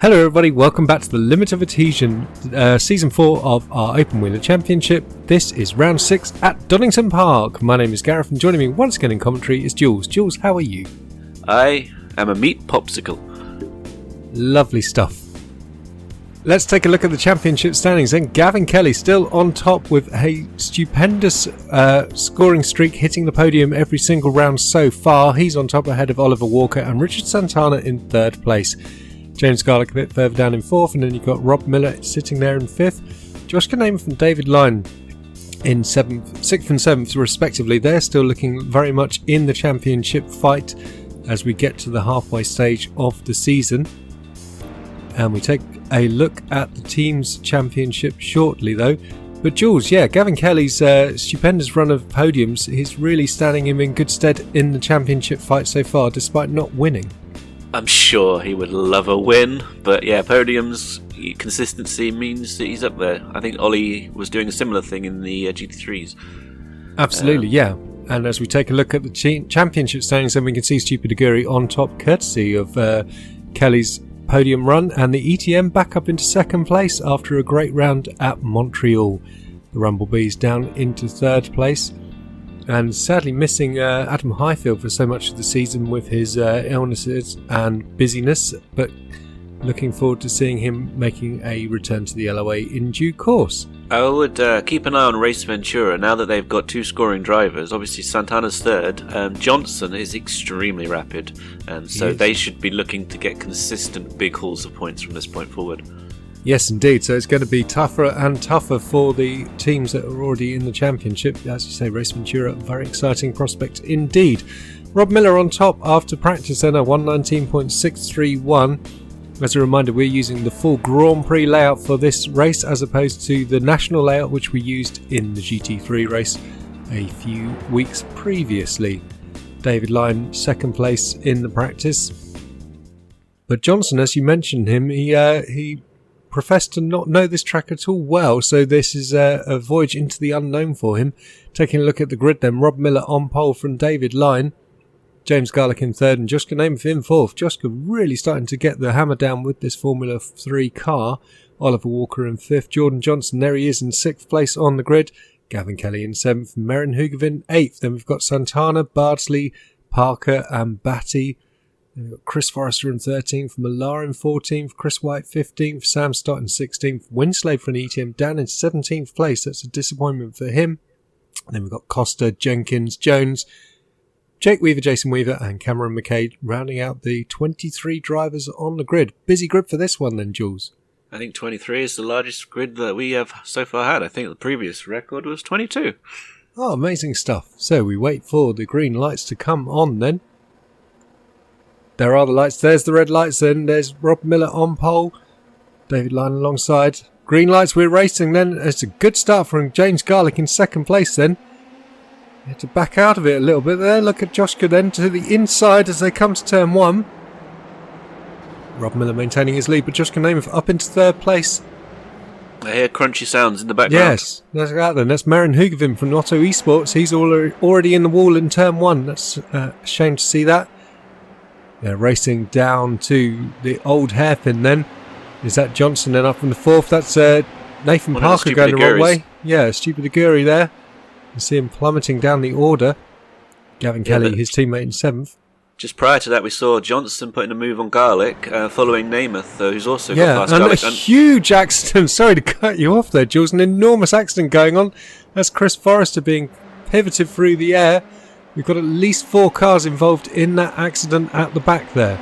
Hello everybody, welcome back to the LIMITof ADHESION, Season 4 of our Open Wheeler Championship. This is Round 6 at Donington Park. My name is Gareth and joining me once again in commentary is Jools. Jools, how are you? I am a meat popsicle. Lovely stuff. Let's take a look at the championship standings then. Gavin Kelly still on top with a stupendous scoring streak, hitting the podium every single round so far. He's on top ahead of Oliver Walker and Richard Santana in third place. James Garlick a bit further down in fourth, and then you've got Rob Miller sitting there in fifth. Josh Caname and David Lyne in sixth and seventh respectively. They're still looking very much in the championship fight as we get to the halfway stage of the season. And we take a look at the team's championship shortly though. But Jools, Gavin Kelly's stupendous run of podiums is really standing him in good stead in the championship fight so far, despite not winning. I'm sure he would love a win, but podiums, consistency means that he's up there. I think Ollie was doing a similar thing in the GT3s. Absolutely, And as we take a look at the championship standings, then we can see Stupid Aguri on top, courtesy of Kelly's podium run, and the ETM back up into second place after a great round at Montreal. The Rumblebees down into third place. And sadly missing Adam Highfield for so much of the season with his illnesses and busyness, but looking forward to seeing him making a return to the LOA in due course. I would keep an eye on Race Ventura now that they've got two scoring drivers. Obviously Santana's third. Johnson is extremely rapid, and so they should be looking to get consistent big hauls of points from this point forward. Yes, indeed. So it's going to be tougher and tougher for the teams that are already in the championship. As you say, Race Ventura, a very exciting prospect indeed. Rob Miller on top after practice then, a 119.631. As a reminder, we're using the full Grand Prix layout for this race as opposed to the national layout which we used in the GT3 race a few weeks previously. David Lyne second place in the practice. But Johnson, as you mentioned him, he professed to not know this track at all well, so this is a voyage into the unknown for him. Taking a look at the grid then, Rob Miller on pole from David Lyne, James Garlick in third and Joshka Namath in fourth. Joshka really starting to get the hammer down with this Formula 3 car. Oliver Walker in fifth, Jordan Johnson, there he is in sixth place on the grid, Gavin Kelly in seventh, Merrin Hugevin eighth. Then we've got Santana, Bardsley, Parker and Batty. Then we've got Chris Forrester in 13th, Millar in 14th, Chris White 15th, Sam Stott in 16th, WINSLADE for an ETM down in 17th place. That's a disappointment for him. And then we've got Costa, Jenkins, Jones, Jake Weaver, Jason Weaver and Cameron McCabe rounding out the 23 drivers on the grid. Busy grid for this one then, Jools. I think 23 is the largest grid that we have so far had. I think the previous record was 22. Oh, amazing stuff. So we wait for the green lights to come on then. There are the lights. There's the red lights then. There's Rob Miller on pole. David Lyne alongside. Green lights, we're racing then. It's a good start from James Garlick in second place then. They had to back out of it a little bit there. Look at Joshka then to the inside as they come to turn one. Rob Miller maintaining his lead, but Joshka Namath up into third place. I hear crunchy sounds in the background. Yes, that's that then. That's Merrin Hugevin from Otto Esports. He's already in the wall in turn one. That's a shame to see that. They're racing down to the old hairpin then. Is that Johnson then up in the fourth? That's Nathan Parker going the wrong way. Yeah, Stupid Aguri there. You see him plummeting down the order. Gavin Kelly, his teammate in seventh. Just prior to that, we saw Johnson putting a move on Garlick, following Namath, who's also got past Garlick. And a huge accident. Sorry to cut you off there, Jules. An enormous accident going on. That's Chris Forrester being pivoted through the air. We've got at least 4 cars involved in that accident at the back there.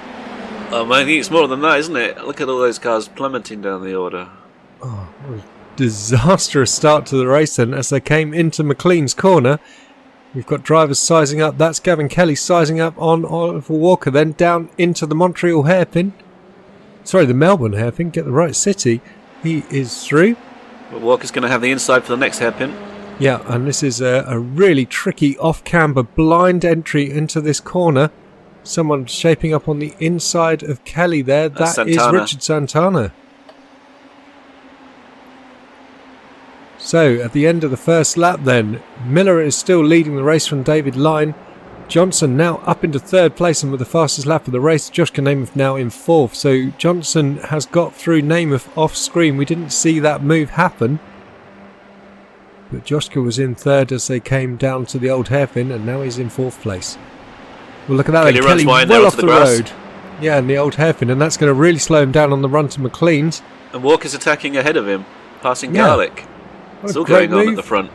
I think it's more than that, isn't it? Look at all those cars plummeting down the order. Oh, what a disastrous start to the race then as they came into McLean's corner. We've got drivers sizing up. That's Gavin Kelly sizing up on Oliver Walker, then down into the Montreal hairpin. Sorry, the Melbourne hairpin. Get the right city. He is through. But Walker's going to have the inside for the next hairpin. Yeah, and this is a really tricky off-camber blind entry into this corner. Someone shaping up on the inside of Kelly there. That is Richard Santana. So, at the end of the first lap then, Miller is still leading the race from David Lyne. Johnson now up into third place and with the fastest lap of the race. Joshka Namath now in fourth. So Johnson has got through Namath off screen. We didn't see that move happen. But Joshka was in third as they came down to the old hairpin, and now he's in fourth place. Well, look at that. Kelly runs well off the road. Yeah, in the old hairpin, and that's going to really slow him down on the run to McLean's. And Walker's attacking ahead of him, passing Garlic. It's all great going on move at the front.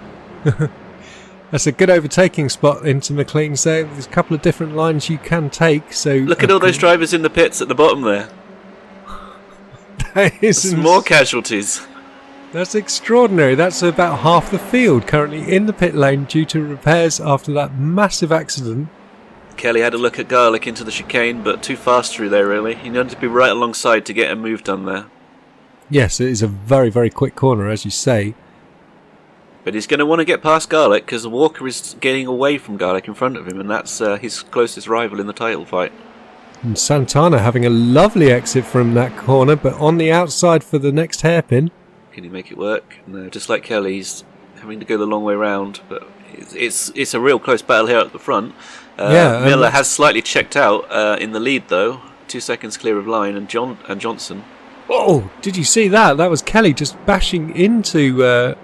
That's a good overtaking spot into McLean's there. There's a couple of different lines you can take. So look at all those drivers in the pits at the bottom there. Some more casualties. That's extraordinary. That's about half the field currently in the pit lane due to repairs after that massive accident. Kelly had a look at Garlic into the chicane, but too fast through there really. He needed to be right alongside to get a move done there. Yes, it is a very, very quick corner, as you say. But he's going to want to get past Garlic because Walker is getting away from Garlic in front of him, and that's his closest rival in the title fight. And Santana having a lovely exit from that corner, but on the outside for the next hairpin. Can he make it work? No, just like Kelly, he's having to go the long way round. But it's a real close battle here at the front. Miller has slightly checked out in the lead though, 2 seconds clear of line, and Johnson. Oh, did you see that? That was Kelly just bashing into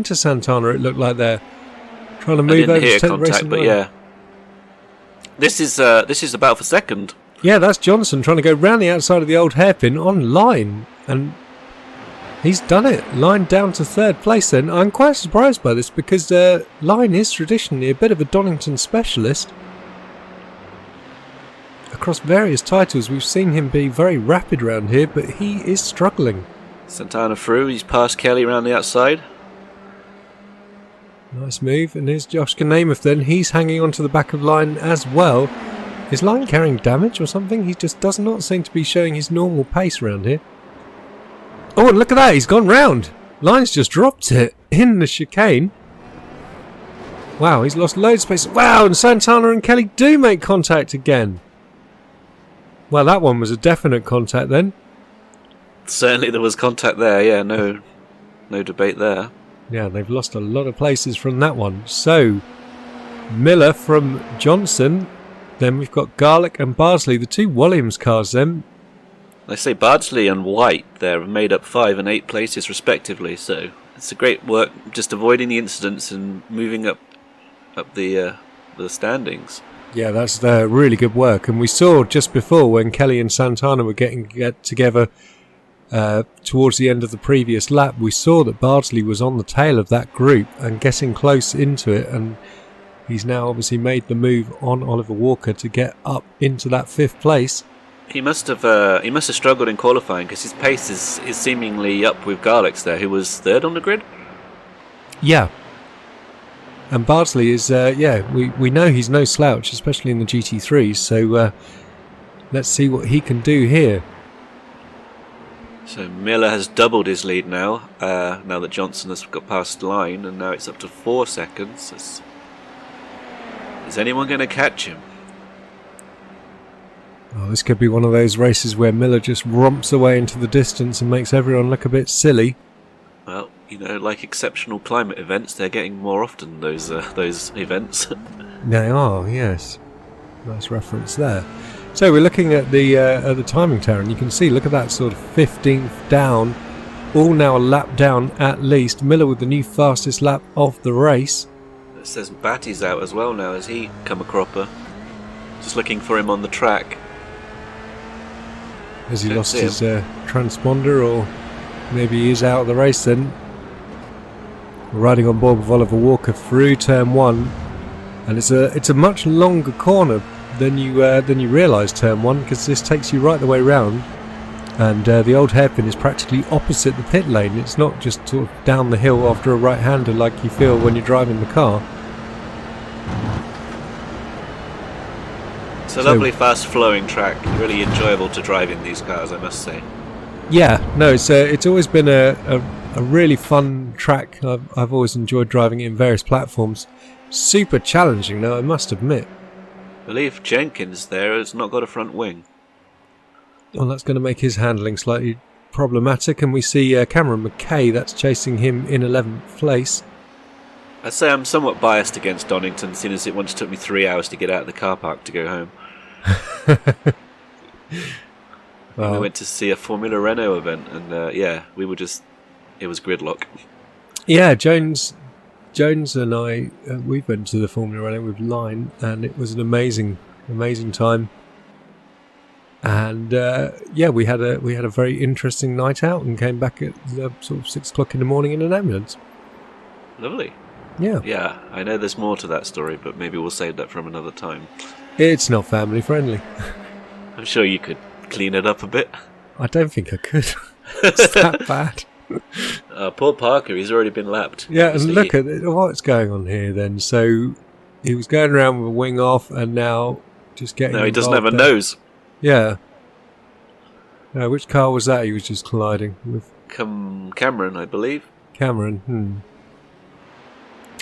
Santana. It looked like there, trying to move over to take the racing line. Yeah, this is a battle for second. Yeah, that's Johnson trying to go round the outside of the old hairpin on line, and he's done it. Line down to third place then. I'm quite surprised by this because Line is traditionally a bit of a Donington specialist. Across various titles, we've seen him be very rapid around here, but he is struggling. Santana through. He's past Kelly around the outside. Nice move. And here's Joshka Namath then. He's hanging onto the back of Line as well. Is Line carrying damage or something? He just does not seem to be showing his normal pace around here. Oh, and look at that. He's gone round. Line's just dropped it in the chicane. Wow, he's lost loads of space. Wow, and Santana and Kelly do make contact again. Well, that one was a definite contact then. Certainly there was contact there, yeah, no debate there. Yeah, they've lost a lot of places from that one. So, Miller from Johnson. Then we've got Garlic and Bardsley, the two Williams cars then. I say Bardsley and White there have made up 5 and 8 places respectively, so it's a great work just avoiding the incidents and moving up the standings. Yeah, that's really good work. And we saw just before when Kelly and Santana were getting together towards the end of the previous lap, we saw that Bardsley was on the tail of that group and getting close into it, and he's now obviously made the move on Oliver Walker to get up into that 5th place. He must have struggled in qualifying because his pace is seemingly up with Garlic's there, who was 3rd on the grid. Yeah. And Bardsley is, we know he's no slouch, especially in the GT3s, so let's see what he can do here. So Miller has doubled his lead now, now that Johnson has got past the line, and now it's up to 4 seconds. Is anyone going to catch him? Oh, this could be one of those races where Miller just romps away into the distance and makes everyone look a bit silly. Well, like exceptional climate events, they're getting more often those events. They are, yes. Nice reference there. So we're looking at the timing tower, and you can see, look at that sort of 15th down, all now a lap down at least. Miller with the new fastest lap of the race. It says Batty's out as well now as he come a cropper. Just looking for him on the track. Has he lost his transponder, or maybe he is out of the race then? Riding on board with Oliver Walker through turn 1, and it's a much longer corner than you realise, turn 1, because this takes you right the way round, and the old hairpin is practically opposite the pit lane. It's not just sort of down the hill after a right-hander like you feel when you're driving the car. It's a lovely fast-flowing track, really enjoyable to drive in these cars, I must say. Yeah, no, it's always been a really fun track. I've always enjoyed driving it in various platforms. Super challenging, though, I must admit. I believe Jenkins there has not got a front wing. Well, that's going to make his handling slightly problematic, and we see Cameron McKay, that's chasing him in 11th place. I'd say I'm somewhat biased against Donington, seeing as it once took me 3 hours to get out of the car park to go home. We went to see a Formula Renault event, and we were just... It was gridlock. Yeah, Jones and I, we went to the Formula Renault with Line, and it was an amazing time. And we had a very interesting night out, and came back at sort of 6 o'clock in the morning in an ambulance. Lovely. Yeah. Yeah, I know there's more to that story, but maybe we'll save that from another time. It's not family friendly. I'm sure you could clean it up a bit. I don't think I could. It's that bad. Poor Parker, he's already been lapped. Yeah, and look at what's going on here then. So he was going around with a wing off, and now just getting... No, he doesn't have a nose. Yeah. Which car was that he was just colliding with? Cameron, I believe. Cameron,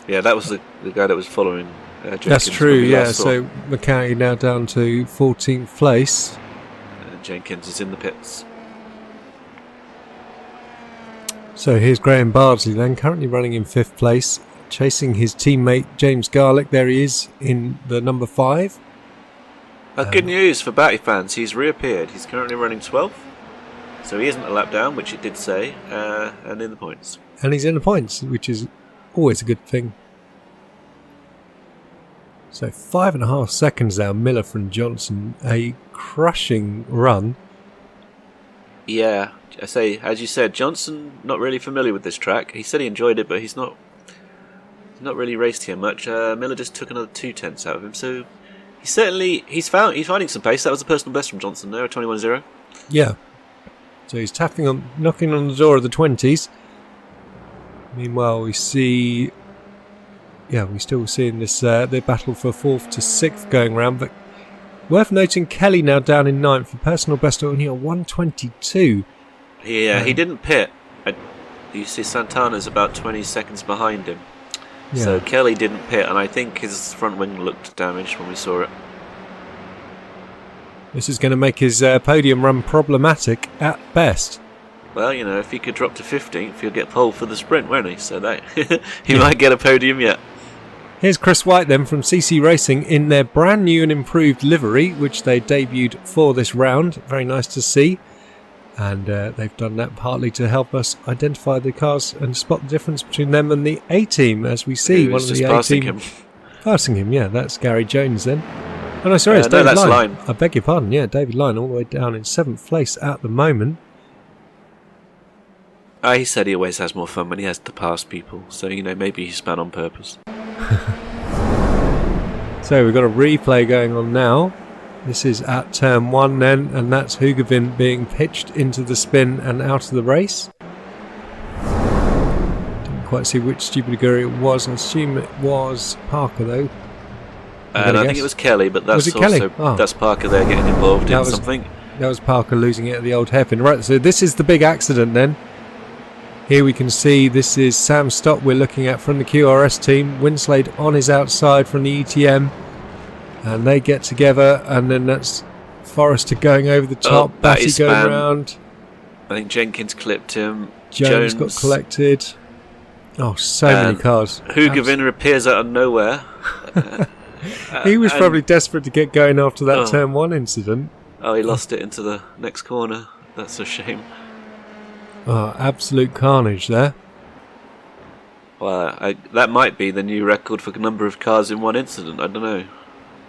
Yeah, that was the guy that was following Jenkins. That's true, yeah. So McCarthy now down to 14th place. Jenkins is in the pits. So here's Graham Bardsley then, currently running in 5th place, chasing his teammate James Garlick. There he is in the number 5. Good news for Batty fans, he's reappeared. He's currently running 12th, so he isn't a lap down, which it did say, and in the points. And he's in the points, which is always a good thing. So 5.5 seconds now, Miller from Johnson, a crushing run. Yeah, I say, as you said, Johnson not really familiar with this track. He said he enjoyed it, but he's not really raced here much. Miller just took another 2/10 out of him, so he's finding some pace. That was a personal best from Johnson there, a 21.0. Yeah. So he's knocking on the door of the 20s. Meanwhile, we see... Yeah, we're still seeing this the battle for 4th to 6th going round, but worth noting Kelly now down in 9th, a personal best only a 1:22. Yeah, he didn't pit. You see Santana's about 20 seconds behind him. Yeah. So Kelly didn't pit, and I think his front wing looked damaged when we saw it. This is going to make his podium run problematic at best. Well, if he could drop to 15th, he'll get pole for the sprint, won't he? So that he might get a podium yet. Here's Chris White then from CC Racing in their brand new and improved livery, which they debuted for this round. Very nice to see. And they've done that partly to help us identify the cars and spot the difference between them and the A-Team, as we see. One of the A-Team passing him, yeah. That's Gary Jones then. Oh no, sorry, it's David Lyne. I beg your pardon, yeah, David Lyne all the way down in 7th place at the moment. He said he always has more fun when he has to pass people, so maybe he span on purpose. So we've got a replay going on now. This is at turn 1 then, and that's Hugavin being pitched into the spin and out of the race. Didn't quite see which stupid guru it was. I assume it was Parker though. And I think it was Kelly, but that's Kelly? That's Parker there getting involved in something. That was Parker losing it at the old hairpin. Right, so this is the big accident then. Here we can see this is Sam Stott we're looking at from the QRS team. WINSLADE on his outside from the ETM. And they get together, and then that's Forrester going over the top. Batty going round. I think Jenkins clipped him. Jones got collected. Oh, so many cars. Hugavin appears out of nowhere. He was probably desperate to get going after that turn 1 incident. Oh, he lost it into the next corner. That's a shame. Oh, absolute carnage there. Well, that might be the new record for number of cars in one incident. I don't know.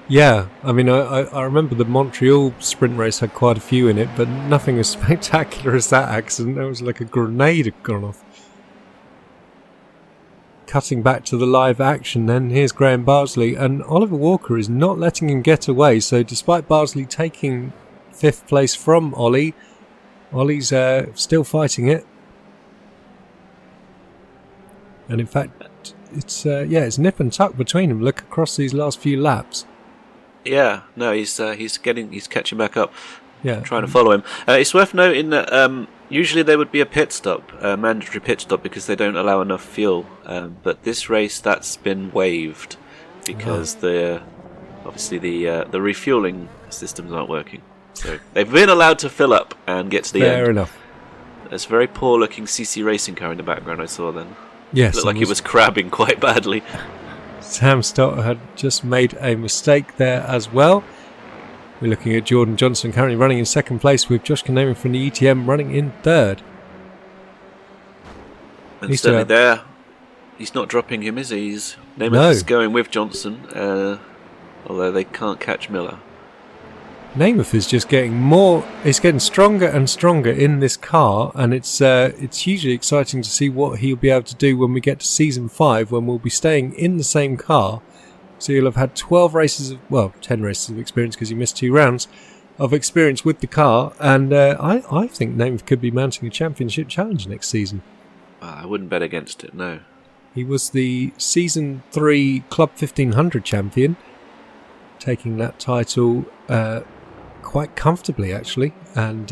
Yeah, I mean, I remember the Montreal sprint race had quite a few in it, but nothing as spectacular as that accident. It was like a grenade had gone off. Cutting back to the live action then, here's Graham Bardsley, and Oliver Walker is not letting him get away, so despite Bardsley taking 5th place from Ollie's still fighting it. And in fact, it's nip and tuck between them. Look across these last few laps. Yeah, no, he's catching back up. Yeah, trying to follow him. It's worth noting that usually there would be a pit stop, a mandatory pit stop, because they don't allow enough fuel. But this race, that's been waived because obviously the refueling systems aren't working. So they've been allowed to fill up and get to the end. Fair enough. There's a very poor-looking CC Racing car in the background I saw then. Yes, looked like he was crabbing quite badly. Sam Stott had just made a mistake there as well. We're looking at Jordan Johnson currently running in second place, with Josh Kanema from the ETM running in third. And certainly there, he's not dropping him, is he? Namath is going with Johnson, although they can't catch Miller. Namath is just getting more. It's getting stronger and stronger in this car, and it's hugely exciting to see what he'll be able to do when we get to season 5, when we'll be staying in the same car. So you'll have had 10 races of experience, because he missed 2 rounds of experience with the car, and I think Namath could be mounting a championship challenge next season. I wouldn't bet against it, no. He was the season 3 Club 1500 champion, taking that title quite comfortably, actually, and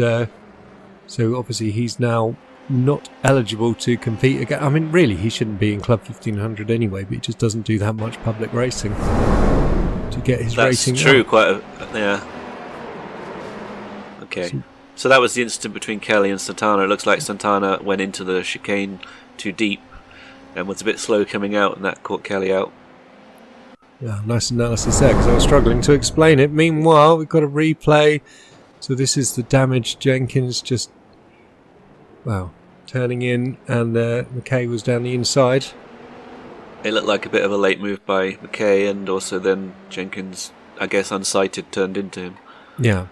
so obviously he's now not eligible to compete again. I mean, really, he shouldn't be in Club 1500 anyway, but he just doesn't do that much public racing to get his rating. That's true, up. Yeah. Okay, so that was the incident between Kelly and Santana. It looks like Santana went into the chicane too deep and was a bit slow coming out, and that caught Kelly out. Yeah, nice analysis there, because I was struggling to explain it. Meanwhile, we've got a replay. So this is the damage. Jenkins just, turning in, and McKay was down the inside. It looked like a bit of a late move by McKay, and also then Jenkins, I guess unsighted, turned into him. Yeah.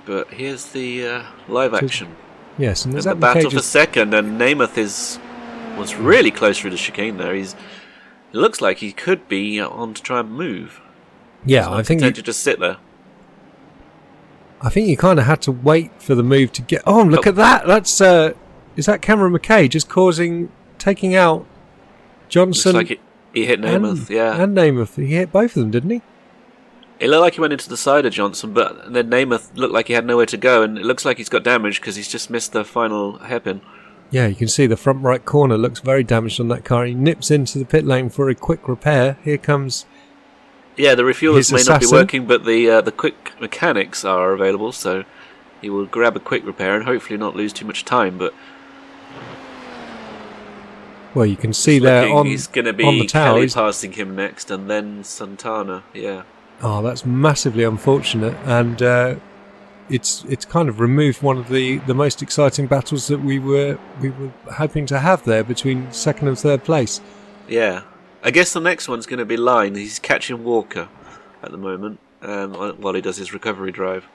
But here's the live action. Yes, and there's the battle for second, and Namath was really close through the chicane there. It looks like he could be on to try and move. Yeah, I think to just sit there. I think you kind of had to wait for the move to get. Oh, look at that! That's is that Cameron McKay just taking out Johnson? Looks like he hit Namath, and Namath. He hit both of them, didn't he? It looked like he went into the side of Johnson, but then Namath looked like he had nowhere to go, and it looks like he's got damage because he's just missed the final hairpin. Yeah, you can see the front right corner looks very damaged on that car. He nips into the pit lane for a quick repair. Here comes. Yeah, the refuelers may not be working, but the quick mechanics are available, so he will grab a quick repair and hopefully not lose too much time. But well, you can see there he's going to be on the tower, Kelly passing him next, and then Santana. Yeah. Oh, that's massively unfortunate, and it's kind of removed one of the most exciting battles that we were hoping to have there between second and third place. Yeah. I guess the next one's going to be Line. He's catching Walker at the moment while he does his recovery drive.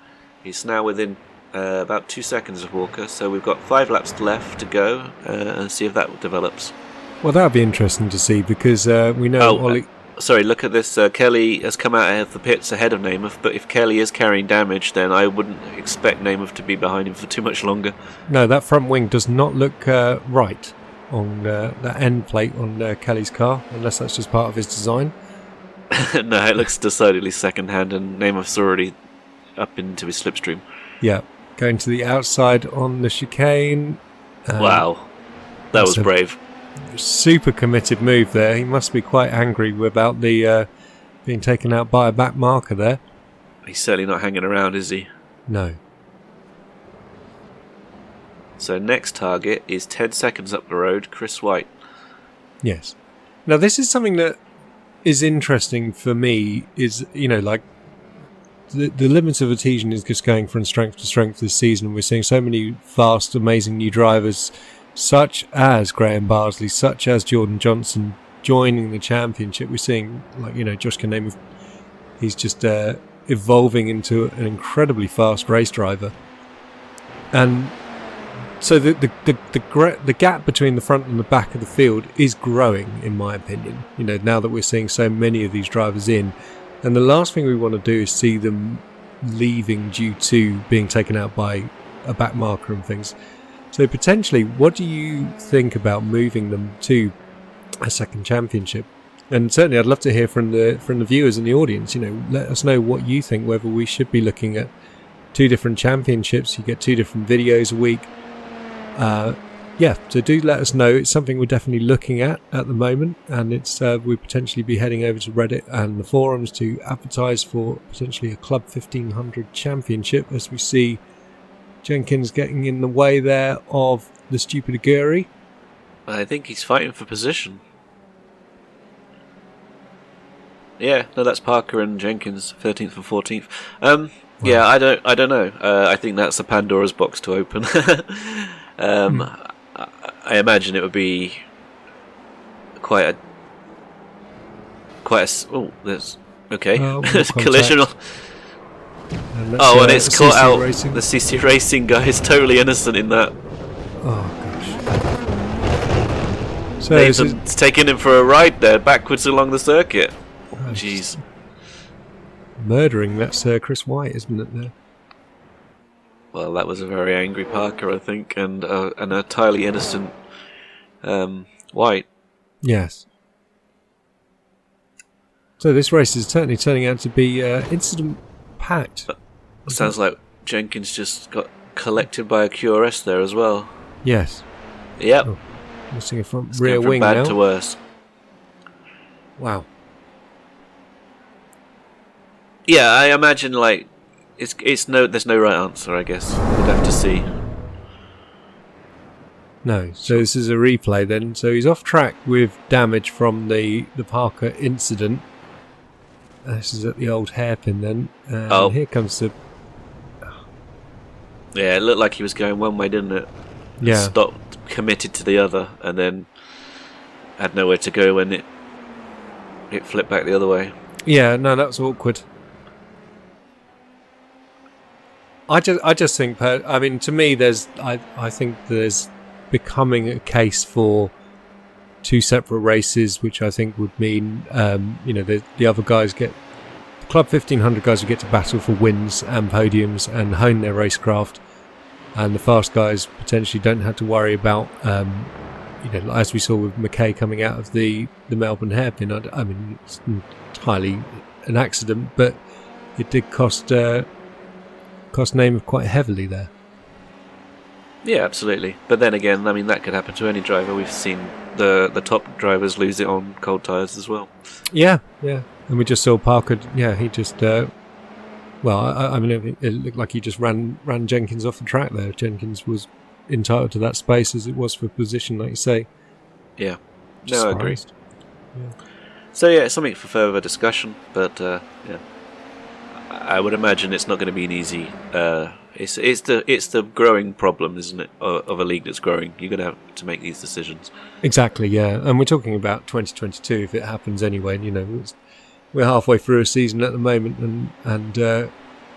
He's now within about 2 seconds of Walker, so we've got 5 laps left to go and see if that develops. Well, that would be interesting to see, because we know Ollie... Sorry, look at this. Kelly has come out of the pits ahead of Namath, but if Kelly is carrying damage, then I wouldn't expect Namath to be behind him for too much longer. No, that front wing does not look right on that end plate on Kelly's car, unless that's just part of his design. No, it looks decidedly second-hand, and Namath's already up into his slipstream. Yeah, going to the outside on the chicane. Wow, that was brave. Super committed move there. He must be quite angry about the being taken out by a back marker there. He's certainly not hanging around, is he? No. So next target is 10 seconds up the road, Chris White. Yes. Now this is something that is interesting for me, is, like the limit of adhesion is just going from strength to strength this season. We're seeing so many fast, amazing new drivers, such as Graham Barsley, such as Jordan Johnson, joining the championship. We're seeing, Josh Kanema, he's just evolving into an incredibly fast race driver. And so the gap between the front and the back of the field is growing, in my opinion, now that we're seeing so many of these drivers in. And the last thing we want to do is see them leaving due to being taken out by a back marker and things. So potentially, what do you think about moving them to a second championship? And certainly I'd love to hear from the viewers in the audience. Let us know what you think, whether we should be looking at 2 different championships. You get 2 different videos a week. So do let us know. It's something we're definitely looking at the moment, and it's we'll potentially be heading over to Reddit and the forums to advertise for potentially a Club 1500 championship, as we see Jenkins getting in the way there of the stupid Aguri. I think he's fighting for position. Yeah, no, that's Parker and Jenkins, 13th and 14th. Yeah, I don't know. I think that's a Pandora's box to open. I imagine it would be quite a. Oh, there's okay. Collision. And it's caught out. Racing. The CC Racing guy is totally innocent in that. Oh gosh. So Nathan's taking him for a ride there, backwards along the circuit. Jeez. Murdering that Sir Chris White, isn't it? There. Well, that was a very angry Parker, I think, and an entirely innocent White. Yes. So this race is certainly turning out to be incident-packed. Sounds like Jenkins just got collected by a QRS there as well. Yes. Yep. Oh, missing a front It's rear going from wing bad now. to worse. Wow. Yeah, I imagine there's no right answer. I guess we'd have to see. No, so this is a replay then. So he's off track with damage from the Parker incident. This is at the old hairpin then. And here comes the... Yeah, it looked like he was going one way, didn't it? Yeah. Stopped, committed to the other, and then had nowhere to go when it flipped back the other way. Yeah, no, that was awkward. I just think, I mean, to me, I think there's becoming a case for two separate races, which I think would mean, the other guys the Club 1500 guys would get to battle for wins and podiums and hone their racecraft, and the fast guys potentially don't have to worry about, as we saw with McKay coming out of the Melbourne hairpin. I mean, it's entirely an accident, but it did cost Namath quite heavily there. Yeah, absolutely. But then again, I mean, that could happen to any driver. We've seen the top drivers lose it on cold tyres as well. Yeah. And we just saw Parker, he just... I mean, it looked like he just ran Jenkins off the track there. Jenkins was entitled to that space as it was for position, like you say. Yeah. No, I agree. Yeah. So, yeah, it's something for further discussion, but, I would imagine it's not going to be an easy... It's the growing problem, isn't it, of a league that's growing. You're going to have to make these decisions. Exactly, yeah. And we're talking about 2022 if it happens anyway. We're halfway through a season at the moment, and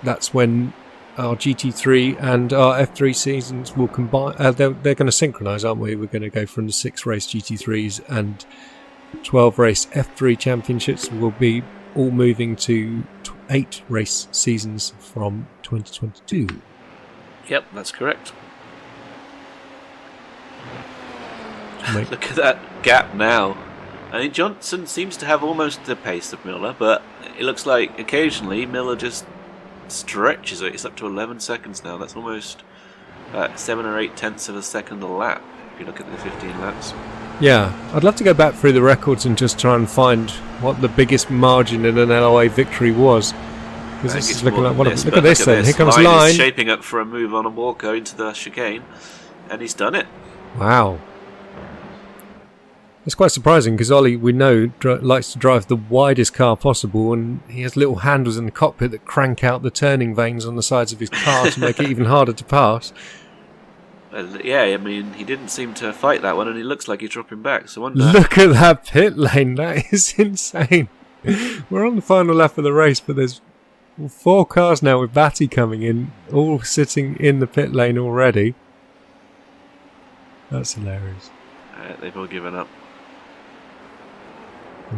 that's when our GT3 and our F3 seasons will combine. They're going to synchronise, aren't we? We're going to go from the 6-race GT3s and 12-race F3 championships. We'll be all moving to 8-race seasons from 2022. Yep, that's correct. Look at that gap now. I mean, Johnson seems to have almost the pace of Miller, but it looks like occasionally Miller just stretches it. It's up to 11 seconds now. That's almost 7 or 8 tenths of a second a lap, if you look at the 15 laps. Yeah, I'd love to go back through the records and just try and find what the biggest margin in an LOA victory was. Because this is looking like look at this then. Here comes Line. He's shaping up for a move on a Walker into the chicane, and he's done it. Wow. It's quite surprising because Ollie, we know, likes to drive the widest car possible, and he has little handles in the cockpit that crank out the turning vanes on the sides of his car to make it even harder to pass. Yeah, I mean, he didn't seem to fight that one, and he looks like he's dropping back. So look at that pit lane. That is insane. We're on the final lap of the race, but there's 4 cars now with Batty coming in, all sitting in the pit lane already. That's hilarious. They've all given up.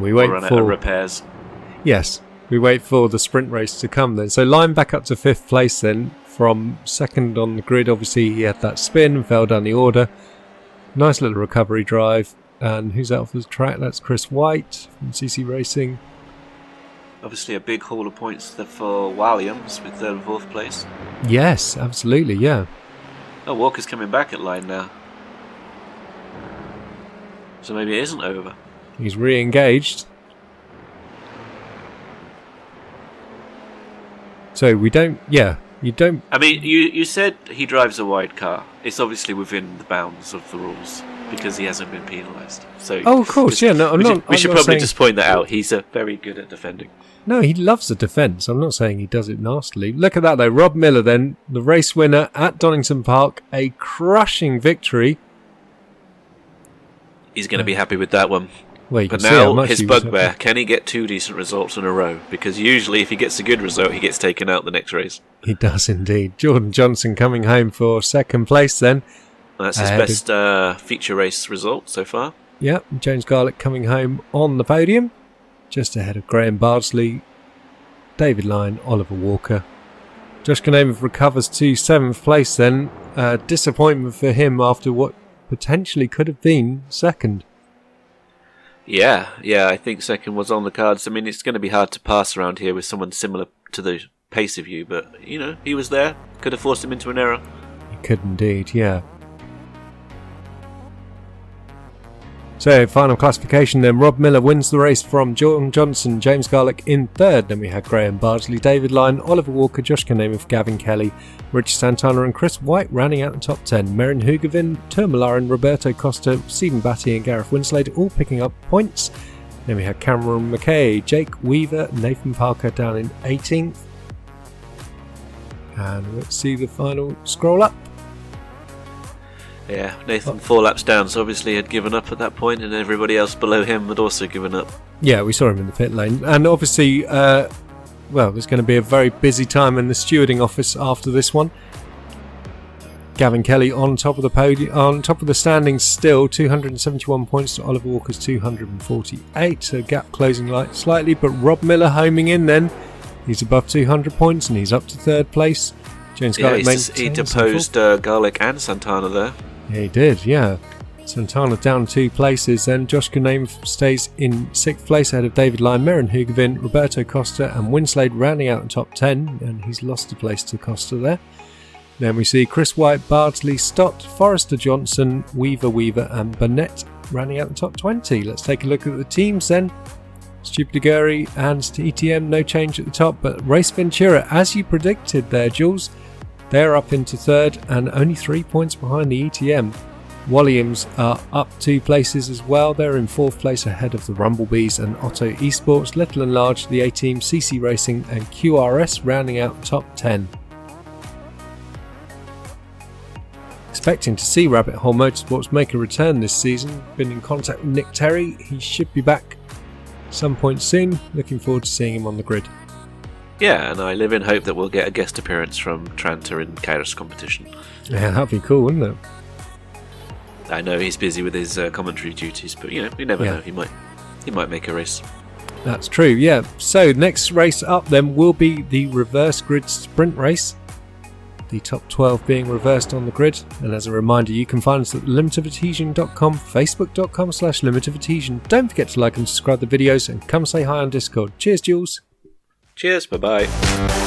We wait run for out of repairs. Yes, we wait for the sprint race to come then. So Line back up to 5th place then, from 2nd on the grid. Obviously he had that spin and fell down the order. Nice little recovery drive. And who's out of the track? That's Chris White from CC Racing. Obviously a big haul of points for Williams with 3rd and 4th place. Yes, absolutely, yeah. Oh, Walker's coming back at Line now. So maybe it isn't over. He's re-engaged. So you don't... I mean, you said he drives a wide car. It's obviously within the bounds of the rules because he hasn't been penalised. So oh, of course, yeah. No, we should probably just point that out. He's very good at defending. No, he loves the defence. I'm not saying he does it nastily. Look at that, though. Rob Miller, then, the race winner at Donington Park. A crushing victory. He's going to be happy with that one. Well, but now, his bugbear, can he get 2 decent results in a row? Because usually, if he gets a good result, he gets taken out the next race. He does indeed. Jordan Johnson coming home for second place then. That's his best feature race result so far. Yep, James Garlick coming home on the podium. Just ahead of Graham Bardsley, David Lyon, Oliver Walker. Josh Konev recovers to 7th place then. Disappointment for him after what potentially could have been second. Yeah, I think second was on the cards. I mean, it's going to be hard to pass around here with someone similar to the pace of you, but, he was there. Could have forced him into an error. He could indeed, yeah. So, final classification then. Rob Miller wins the race from Jordan Johnson, James Garlick in third. Then we had Graham Bardsley, David Lyon, Oliver Walker, Josh Konev, Gavin Kelly, Richard Santana and Chris White rounding out the top 10. Merrin Hugavin, Termalarin, Roberto Costa, Stephen Batty and Gareth WINSLADE all picking up points. Then we had Cameron McKay, Jake Weaver, Nathan Parker down in 18th. And let's see the final scroll up. Yeah, Nathan 4 laps down, so obviously had given up at that point, and everybody else below him had also given up. Yeah, we saw him in the pit lane. And obviously, there's going to be a very busy time in the stewarding office after this one. Gavin Kelly on top of the podium, on top of the standings still, 271 points to Oliver Walker's 248, so gap closing slightly, but Rob Miller homing in then. He's above 200 points and he's up to third place. James Garlick he deposed Garlick and Santana there. Yeah, he did, yeah. Santana down 2 places, then Josh Konev stays in 6th place ahead of David Lyon, Merrin Hugavin, Roberto Costa and WINSLADE rounding out the top 10, and he's lost a place to Costa there. Then we see Chris White, Bardsley, Stott, Forrester Johnson, Weaver and Burnett rounding out the top 20. Let's take a look at the teams then. Stupidaguri and ETM, no change at the top, but Race Ventura, as you predicted there, Jools, they're up into third and only 3 points behind the ETM. Walliams are up 2 places as well. They're in 4th place ahead of the Rumblebees and Otto Esports. Little and Large, the A-Team, CC Racing and QRS rounding out the top 10. Expecting to see Rabbit Hole Motorsports make a return this season. Been in contact with Nick Terry. He should be back some point soon. Looking forward to seeing him on the grid. Yeah, and I live in hope that we'll get a guest appearance from Tranter in Kairos competition. Yeah, that'd be cool, wouldn't it? I know he's busy with his commentary duties, but you never know. He might make a race. That's true, yeah. So next race up then will be the reverse grid sprint race. The top 12 being reversed on the grid. And as a reminder, you can find us at limitofaadhesion.com, facebook.com/limitofaadhesion. Don't forget to like and subscribe the videos and come say hi on Discord. Cheers, Jools. Cheers, bye-bye.